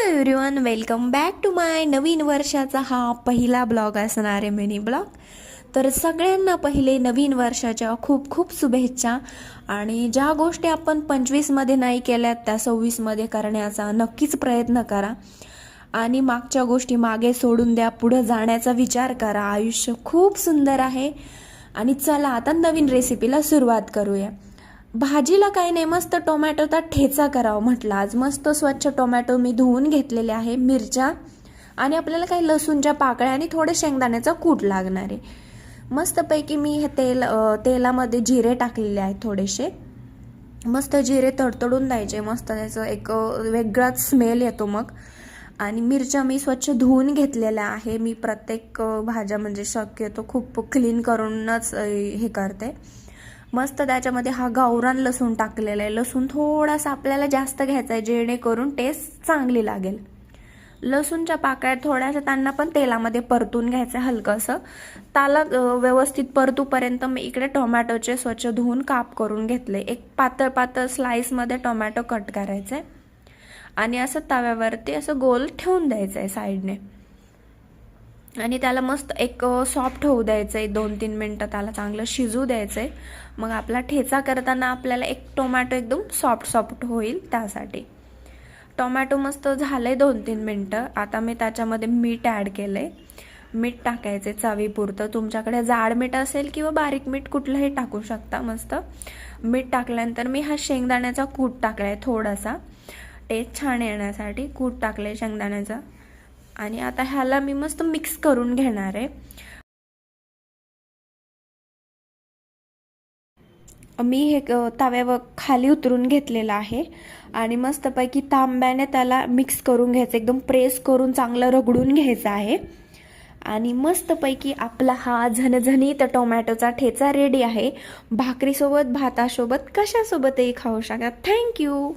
Everyone, welcome back to माय नवीन वर्षाचा हा पहिला ब्लॉग असणार आहे, मिनी ब्लॉग. तर सगळ्यांना पहिले नवीन वर्षाच्या खूप खूप शुभेच्छा. आणि ज्या गोष्टी आपण 25मध्ये नाही केल्यात त्या 26मध्ये करण्याचा नक्कीच प्रयत्न करा. आणि मागच्या गोष्टी मागे सोडून द्या, पुढे जाण्याचा विचार करा. आयुष्य खूप सुंदर आहे. आणि चला आता नवीन रेसिपीला सुरुवात करूया. भाजीला काही नाही, मस्त टोमॅटोचा ठेचा करावा म्हटलं. आज मस्त स्वच्छ टोमॅटो मी धुवून घेतलेले आहे, मिरच्या आणि आपल्याला काही लसूणच्या पाकळ्या आणि थोडे शेंगदाण्याचा कूट लागणार आहे. मस्तपैकी मी हे तेलामध्ये जिरे टाकलेले आहेत थोडेसे. मस्त जिरे तडतडून द्यायचे, मस्त त्याचं एक वेगळाच स्मेल येतो मग. आणि मिरच्या मी स्वच्छ धुवून घेतलेल्या आहे. मी प्रत्येक भाज्या म्हणजे शक्यतो खूप क्लीन करूनच हे करते. मस्त त्याच्यामध्ये हा गावरान लसूण टाकलेला आहे. लसूण थोडासा आपल्याला जास्त घ्यायचा आहे जेणेकरून टेस्ट चांगली लागेल. लसूणच्या पाकळ्या थोड्याशा त्यांना पण तेलामध्ये परतून घ्यायचं हलकंसं. त्याला व्यवस्थित परतूपर्यंत मी इकडे टोमॅटोचे स्वच्छ धुवून काप करून घेतले. एक पातळ पातळ स्लाइसमध्ये टोमॅटो कट करायचं आहे आणि असं तव्यावरती असं गोल ठेवून द्यायचं आहे साईडने. आणि त्याला मस्त एक सॉफ्ट होऊ द्यायचं आहे. 2-3 मिनटं त्याला चांगलं शिजू द्यायचं आहे. मग आपला ठेचा करताना आपल्याला एक टोमॅटो एकदम सॉफ्ट होईल त्यासाठी. टोमॅटो मस्त झालंय 2-3 मिनटं. आता मी त्याच्यामध्ये मीठ ॲड केलंय. मीठ टाकायचे चवीपुरतं. तुमच्याकडे जाड मीठ असेल किंवा बारीक मीठ कुठलंही टाकू शकता. मस्त मीठ टाकल्यानंतर मी हा शेंगदाण्याचा कूट टाकलाय थोडासा, टेस्ट छान येण्यासाठी कूट टाकले शेंगदाण्याचा. आणि आता ह्याला मी मस्त मिक्स करून घेणार आहे. मी हे तव्यावर खाली उतरून घेतलेलं आहे आणि मस्तपैकी तांब्याने त्याला मिक्स करून घ्यायचं, एकदम प्रेस करून चांगलं रगडून घ्यायचं आहे. आणि मस्तपैकी आपला हा झणझणीत टोमॅटोचा ठेचा रेडी आहे. भाकरीसोबत, भातासोबत, कशासोबतही खाऊ शकता. थँक्यू.